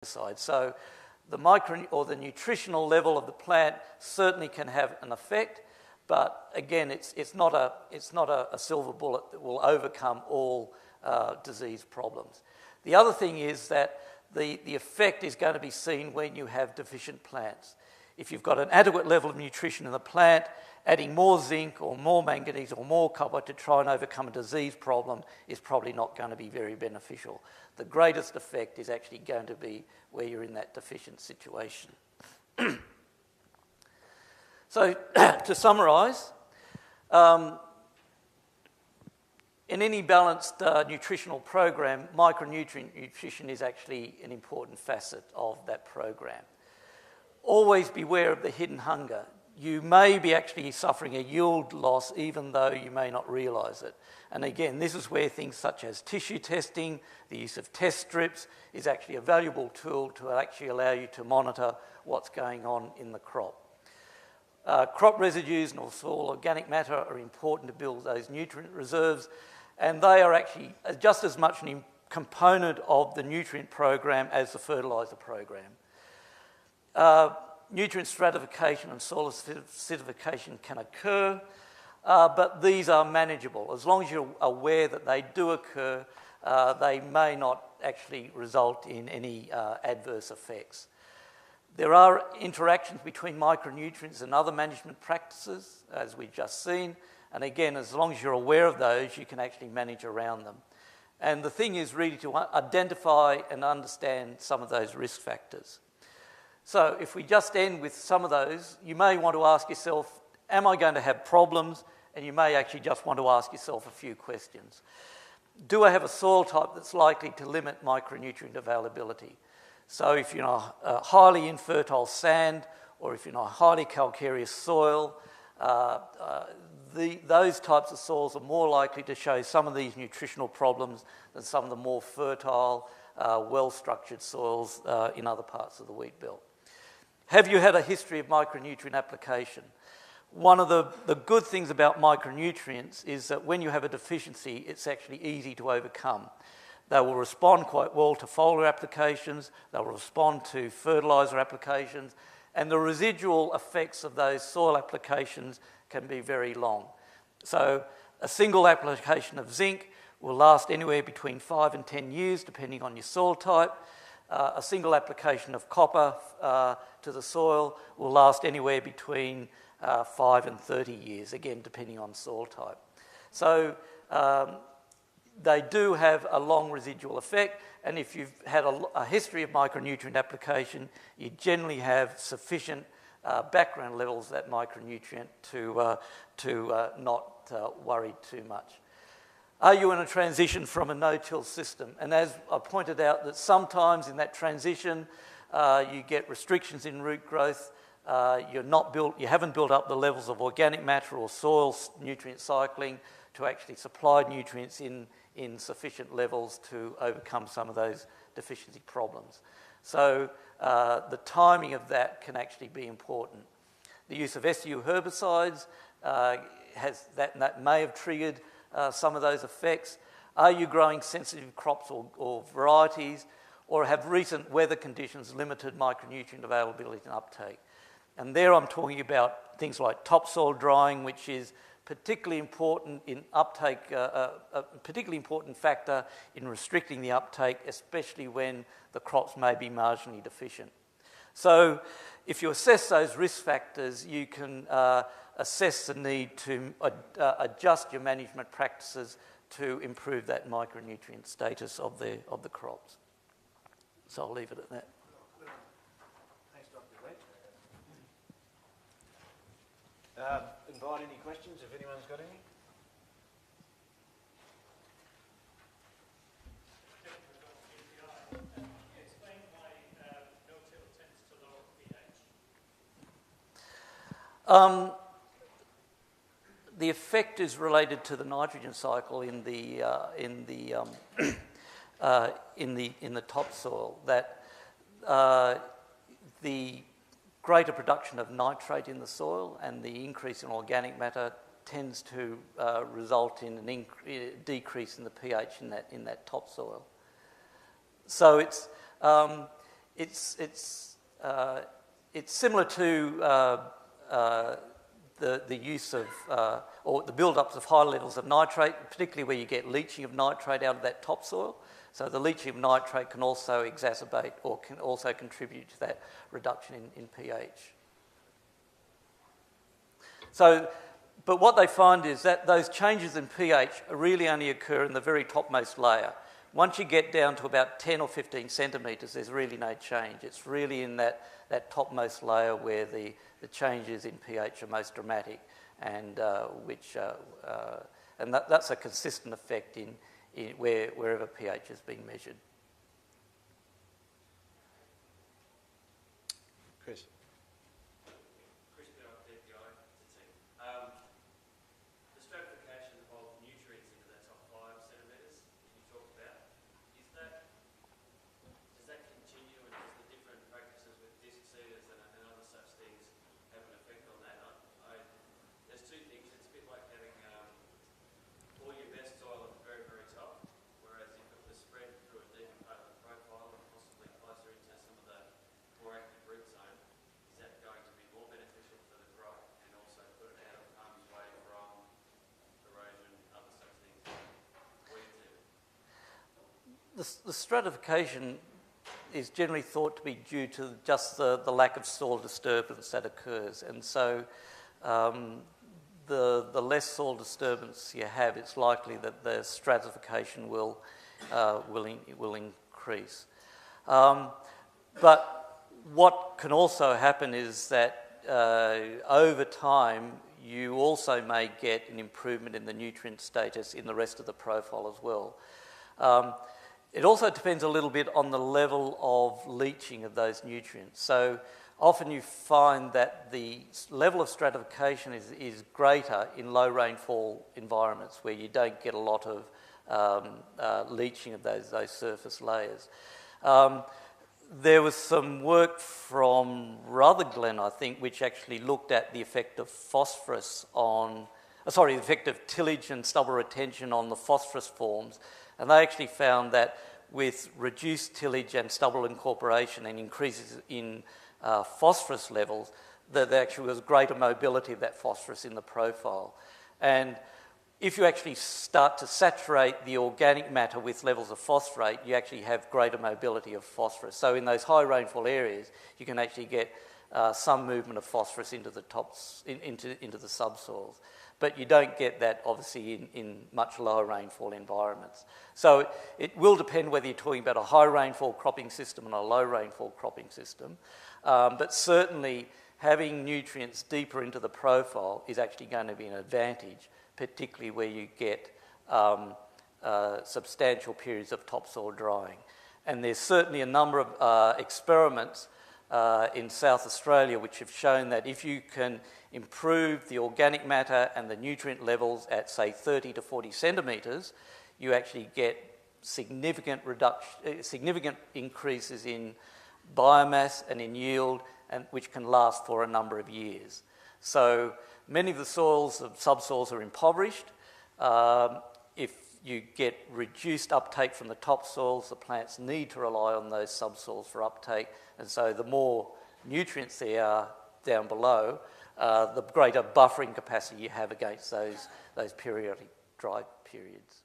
side. So the micro or the nutritional level of the plant certainly can have an effect, but again, it's not a silver bullet that will overcome all disease problems. The other thing is that the effect is going to be seen when you have deficient plants. If you've got an adequate level of nutrition in the plant, adding more zinc or more manganese or more copper to try and overcome a disease problem is probably not going to be very beneficial. The greatest effect is actually going to be where you're in that deficient situation. So, to summarise, in any balanced nutritional program, micronutrient nutrition is actually an important facet of that program. Always beware of the hidden hunger. You may be actually suffering a yield loss even though you may not realise it. And again, this is where things such as tissue testing, the use of test strips is actually a valuable tool to actually allow you to monitor what's going on in the crop. Crop residues and soil organic matter are important to build those nutrient reserves, and they are actually just as much a component of the nutrient program as the fertiliser program. Nutrient stratification and soil acidification can occur, but these are manageable. As long as you're aware that they do occur, they may not actually result in any adverse effects. There are interactions between micronutrients and other management practices, as we've just seen, and again, as long as you're aware of those, you can actually manage around them. And the thing is really to identify and understand some of those risk factors. So if we just end with some of those, you may want to ask yourself, am I going to have problems? And you may actually just want to ask yourself a few questions. Do I have a soil type that's likely to limit micronutrient availability? So if you're in a highly infertile sand, or if you're in a highly calcareous soil, those types of soils are more likely to show some of these nutritional problems than some of the more fertile, well-structured soils in other parts of the wheat belt. Have you had a history of micronutrient application? One of the good things about micronutrients is that when you have a deficiency, it's actually easy to overcome. They will respond quite well to foliar applications, they will respond to fertiliser applications, and the residual effects of those soil applications can be very long. So a single application of zinc will last anywhere between 5 and 10 years, depending on your soil type. A single application of copper to the soil will last anywhere between 5 and 30 years, again, depending on soil type. So they do have a long residual effect, and if you've had a history of micronutrient application, you generally have sufficient background levels of that micronutrient to not worry too much. Are you in a transition from a no-till system? And as I pointed out, that sometimes in that transition you get restrictions in root growth. You haven't built up the levels of organic matter or soil nutrient cycling to actually supply nutrients in sufficient levels to overcome some of those deficiency problems. So the timing of that can actually be important. The use of SU herbicides that may have triggered some of those effects. Are you growing sensitive crops or varieties, or have recent weather conditions limited micronutrient availability and uptake? And there I'm talking about things like topsoil drying, which is particularly important in uptake, a particularly important factor in restricting the uptake, especially when the crops may be marginally deficient. So if you assess those risk factors, you can assess the need to adjust your management practices to improve that micronutrient status of the crops. So I'll leave it at that. Thanks, Dr. Glen. Invite any questions if anyone's got any. Explain why no-till tends to lower pH. The effect is related to the nitrogen cycle in the topsoil. That the greater production of nitrate in the soil and the increase in organic matter tends to result in a decrease in the pH in that topsoil. So it's similar to the use of or the build-ups of high levels of nitrate, particularly where you get leaching of nitrate out of that topsoil. So the leaching of nitrate can also exacerbate or can also contribute to that reduction in pH. So, but what they find is that those changes in pH really only occur in the very topmost layer. Once you get down to about 10 or 15 centimetres, there's really no change. It's really in that topmost layer where the changes in pH are most dramatic, and that's a consistent effect in wherever pH is being measured. Chris. The stratification of nutrients into that top 5 centimetres you talked about, does that continue, and does the different practices with disc seeders and other such things have an effect on that? There's two things. It's a bit like having all your best soil at the very, very top, whereas if it was spread through a deeper part of the profile and possibly closer into some of the more active root zone, is that going to be more beneficial for the crop and also put it out of harm's way from erosion, other such things? The stratification is generally thought to be due to just the lack of soil disturbance that occurs, and so the less soil disturbance you have, it's likely that the stratification will increase. But what can also happen is that over time you also may get an improvement in the nutrient status in the rest of the profile as well. It also depends a little bit on the level of leaching of those nutrients. So often you find that the level of stratification is greater in low rainfall environments where you don't get a lot of leaching of those surface layers. There was some work from Glen, I think, which actually looked at the effect of phosphorus on, the effect of tillage and stubble retention on the phosphorus forms. And they actually found that with reduced tillage and stubble incorporation and increases in phosphorus levels, that there actually was greater mobility of that phosphorus in the profile. And if you actually start to saturate the organic matter with levels of phosphorate, you actually have greater mobility of phosphorus. So in those high rainfall areas, you can actually get some movement of phosphorus into the tops, into the subsoils. But you don't get that, obviously, in much lower rainfall environments. So it will depend whether you're talking about a high rainfall cropping system and a low rainfall cropping system. But certainly having nutrients deeper into the profile is actually going to be an advantage, particularly where you get substantial periods of topsoil drying. And there's certainly a number of experiments in South Australia which have shown that if you can improve the organic matter and the nutrient levels at, say, 30 to 40 centimetres, you actually get significant increases in biomass and in yield, and which can last for a number of years. So many of the subsoils are impoverished. If you get reduced uptake from the topsoils, the plants need to rely on those subsoils for uptake, and so the more nutrients there are down below, the greater buffering capacity you have against those periodic dry periods.